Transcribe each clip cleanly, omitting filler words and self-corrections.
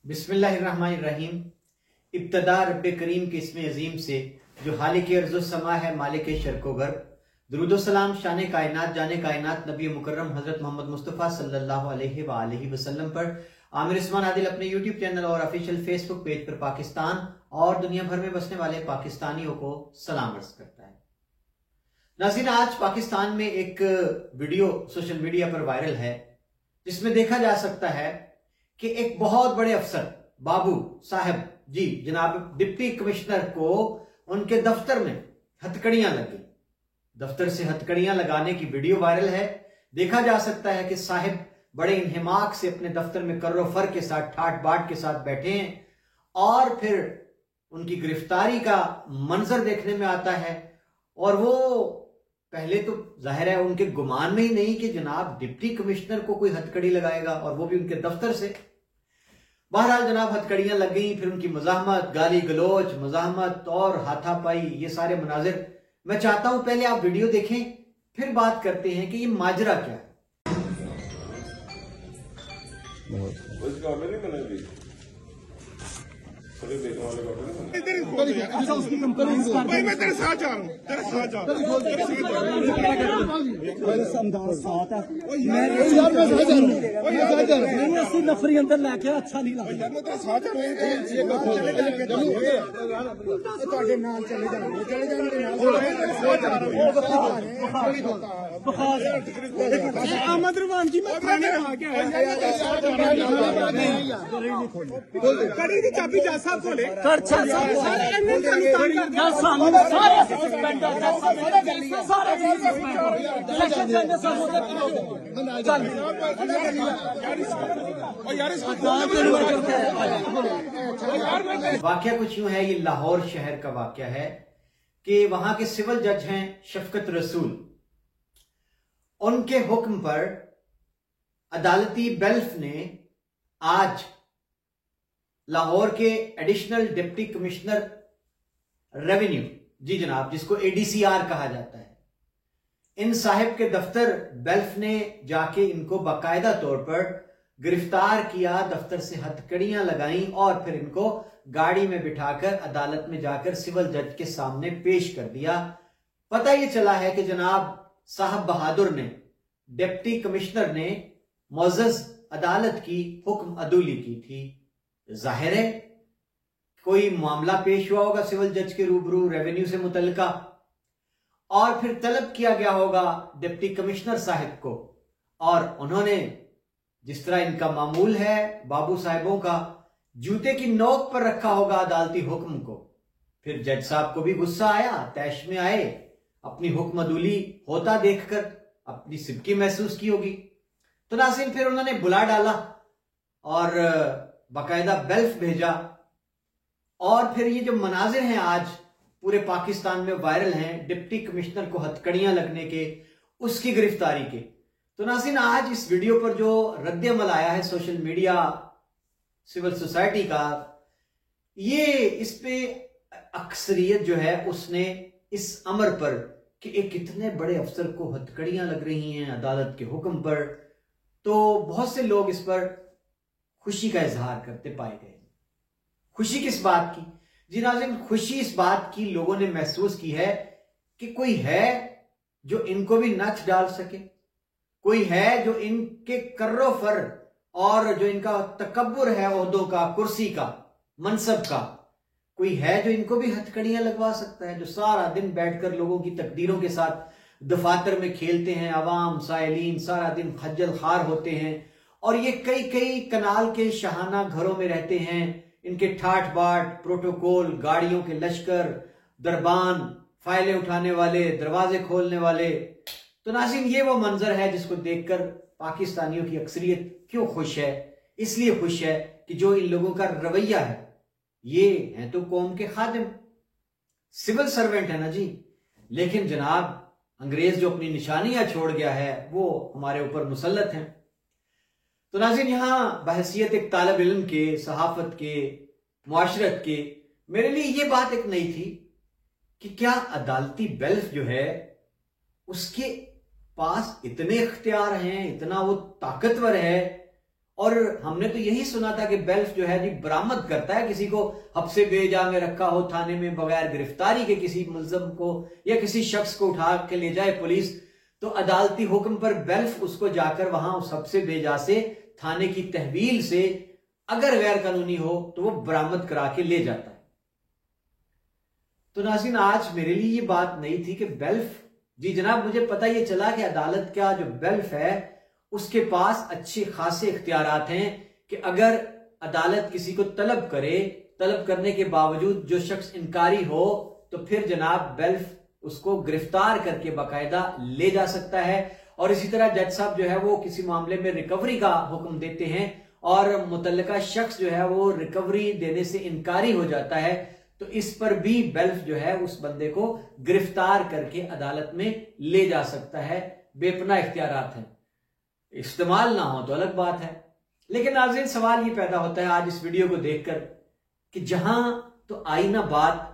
बिस्मिल्लाहिर्रहमानिर्रहीम। इब्तदा रब्बे करीम के इसमें अजीम से जो हालिक अर्ज़ो समा है, मालिक शर्को गर्ब, दुरूद सलाम शान कायनात जाने कायनात नबी मुकर्रम हजरत मोहम्मद मुस्तफ़ा सल्लल्लाहु अलैहि वसल्लम पर आमिर उस्मान आदिल अपने यूट्यूब चैनल और ऑफिशियल फेसबुक पेज पर पाकिस्तान और दुनिया भर में बसने वाले पाकिस्तानियों को सलाम अर्ज करता है। नाज़रीन, आज पाकिस्तान में एक वीडियो सोशल मीडिया पर वायरल है जिसमें देखा जा सकता है कि एक बहुत बड़े अफसर बाबू साहब जी जनाब डिप्टी कमिश्नर को उनके दफ्तर में हथकड़ियां लगी। दफ्तर से हथकड़ियां लगाने की वीडियो वायरल है। देखा जा सकता है कि साहिब बड़े इन्हिमाक से अपने दफ्तर में कर्रो फर के साथ ठाट बाट के साथ बैठे हैं और फिर उनकी गिरफ्तारी का मंजर देखने में आता है। और वो पहले तो जाहिर है उनके गुमान में ही नहीं कि जनाब डिप्टी कमिश्नर को कोई हथकड़ी लगाएगा, और वो भी उनके दफ्तर से। बहरहाल जनाब हथकड़ियां लग गई, फिर उनकी मजाहमत, गाली गलोच, मजाहमत और हाथापाई, ये सारे मनाजिर। मैं चाहता हूं पहले आप वीडियो देखें, फिर बात करते हैं कि ये माजरा क्या है। भाई मैं तेरे साथ जा रहा हूँ, तेरे साथ जा रहा हूँ। नफरी अंदर लेके अच्छा नहीं लगता। मैं तेरे साथ जा अहमद रुमान जी मैं थाने आ गया। कड़ी की चाबी जा साहब को ले वाकया कुछ यूं है, ये लाहौर शहर का वाकया है कि वहां के सिविल जज हैं शफकत रसूल। उनके हुक्म पर अदालती बेल्फ ने आज लाहौर के एडिशनल डिप्टी कमिश्नर रेवेन्यू जी जनाब, जिसको एडीसीआर कहा जाता है, इन साहिब के दफ्तर बेल्फ ने जाके इनको बाकायदा तौर पर गिरफ्तार किया, दफ्तर से हथकड़ियां लगाई और फिर इनको गाड़ी में बिठाकर अदालत में जाकर सिविल जज के सामने पेश कर दिया। पता यह चला है कि जनाब साहब बहादुर ने, डिप्टी कमिश्नर ने मुअज़्ज़ज़ अदालत की हुक्म अदूली की थी। जाहिर है कोई मामला पेश हुआ होगा सिविल जज के रूबरू रेवेन्यू से मुतल्लिका, और फिर तलब किया गया होगा डिप्टी कमिश्नर साहिब को, और उन्होंने जिस तरह इनका मामूल है बाबू साहिबों का, जूते की नोक पर रखा होगा अदालती हुक्म को। फिर जज साहब को भी गुस्सा आया, तैश में आए, अपनी हुक्म अदूली होता देखकर अपनी सिबकी महसूस की होगी। तो नाज़रीन फिर उन्होंने बुला डाला और बाकायदा बेल्फ भेजा, और फिर ये जो मनाजिर हैं आज पूरे पाकिस्तान में वायरल हैं डिप्टी कमिश्नर को हथकड़ियां लगने के, उसकी गिरफ्तारी के। तो नाज़रीन आज इस वीडियो पर जो रद्द-ए-अमल आया है सोशल मीडिया सिविल सोसाइटी का, ये इस पे अक्सरियत जो है उसने इस अमर पर कि एक कितने बड़े अफसर को हथकड़ियां लग रही हैं अदालत के हुक्म पर, तो बहुत से लोग इस पर खुशी का इजहार करते पाए गए। खुशी किस बात की जी नाज़रीन? खुशी इस बात की लोगों ने महसूस की है कि कोई है जो इनको भी नच डाल सके, कोई है जो इनके कर्रो फर और जो इनका तकब्बुर है ओहदों का, कुर्सी का, मनसब का, कोई है जो इनको भी हथकड़ियां लगवा सकता है, जो सारा दिन बैठकर लोगों की तकदीरों के साथ दफातर में खेलते हैं। अवाम साइलीन सारा दिन खज्जल खार होते हैं और ये कई कई कनाल के शहाना घरों में रहते हैं। इनके ठाठ बाट, प्रोटोकॉल, गाड़ियों के लश्कर, दरबान, फाइलें उठाने वाले, दरवाजे खोलने वाले। तो नाज़रीन ये वो मंजर है जिसको देखकर पाकिस्तानियों की अक्सरियत क्यों खुश है? इसलिए खुश है कि जो इन लोगों का रवैया है, ये हैं तो कौम के खादिम, सिविल सर्वेंट है ना जी, लेकिन जनाब अंग्रेज जो अपनी निशानियां छोड़ गया है वो हमारे ऊपर मुसल्लत हैं। तो नाज़रीन यहां बहसियत एक तालिब इल्म के, सहाफत के, मुआशरत के, मेरे लिए ये बात एक नई थी कि क्या अदालती बेल्फ जो है उसके पास इतने इख्तियार हैं, इतना वो ताकतवर है और हमने तो यही सुना था कि बेल्फ जो है जी बरामद करता है किसी को हब्से बेजा में रखा हो थाने में बगैर गिरफ्तारी के किसी मुलजम को या किसी शख्स को उठा के ले जाए पुलिस, तो अदालती हुक्म पर बेल्फ उसको जाकर वहां उस हब्से बेजा से थाने की तहवील से अगर गैर कानूनी हो तो वो बरामद करा के ले जाता है। तो नाज़रीन, आज मेरे लिए ये बात नहीं थी कि बेल्फ, जी जनाब मुझे पता ये चला कि अदालत का जो बेल्फ है उसके पास अच्छे खासे इख्तियारात हैं कि अगर अदालत किसी को तलब करे, तलब करने के बावजूद जो शख्स इनकारी हो तो फिर जनाब बेल्फ उसको गिरफ्तार करके बाकायदा ले जा सकता है। और इसी तरह जज साहब जो है वो किसी मामले में रिकवरी का हुक्म देते हैं और मुतल्लिका शख्स जो है वो रिकवरी देने से इनकारी हो जाता है, तो इस पर भी बेल्फ जो है उस बंदे को गिरफ्तार करके अदालत में ले जा सकता है। बेपनाह इख्तियारात हैं, इस्तेमाल ना हो तो अलग बात है। लेकिन नाज़रीन, सवाल ये पैदा होता है आज इस वीडियो को देखकर कि जहां तो आई ना बात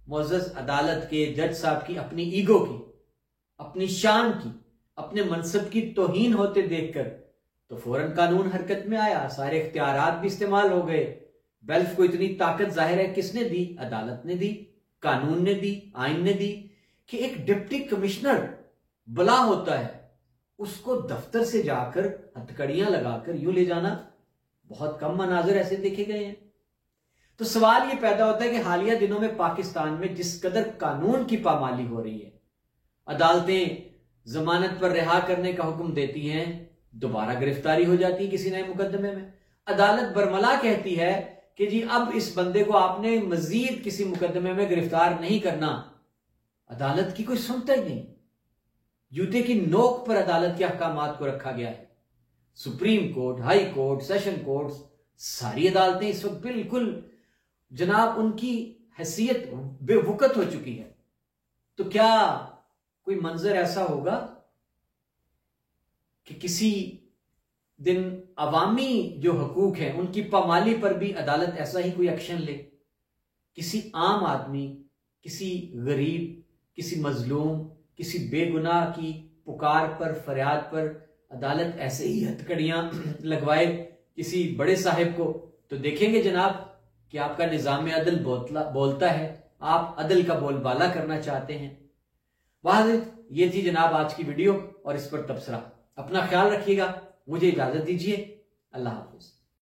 मुअज़्ज़ज़ अदालत के जज साहब की अपनी ईगो की, अपनी शान की, अपने मनसब की तौहीन होते देखकर तो फौरन कानून हरकत में आया, सारे इख्तियारात भी इस्तेमाल हो गए। बेल्फ को इतनी ताकत जाहिर है किसने दी? अदालत ने दी, कानून ने दी, आइन ने दी कि एक डिप्टी कमिश्नर बला होता है उसको दफ्तर से जाकर हथकड़ियां लगाकर यूं ले जाना बहुत कम मनाजिर ऐसे देखे गए हैं। तो सवाल यह पैदा होता है कि हालिया दिनों में पाकिस्तान में जिस कदर कानून की पामाली हो रही है, अदालतें जमानत पर रिहा करने का हुक्म देती हैं, दोबारा गिरफ्तारी हो जाती है किसी नए मुकदमे में। अदालत बरमला कहती है कि जी अब इस बंदे को आपने मजीद किसी मुकदमे में गिरफ्तार नहीं करना। अदालत की कोई सुनता ही नहीं, जूते की नोक पर अदालत के अहकामात को रखा गया है। Supreme court, high court, session court, सारी अदालतें इस वक्त बिल्कुल जनाब उनकी हैसियत बेवकत हो चुकी है। तो क्या कोई मंजर ऐसा होगा कि किसी दिन अवामी जो हकूक हैं उनकी पामाली पर भी अदालत ऐसा ही कोई एक्शन ले? किसी आम आदमी, किसी गरीब, किसी मजलूम, किसी बेगुनाह की पुकार पर, फरियाद पर अदालत ऐसे ही हथकड़ियां लगवाए किसी बड़े साहिब को, तो देखेंगे जनाब कि आपका निजाम अदल बोलता है, आप अदल का बोलबाला करना चाहते हैं। वाहिद ये थी जनाब आज की वीडियो और इस पर तबसरा। अपना ख्याल रखिएगा, मुझे इजाजत दीजिए, अल्लाह हाफिज।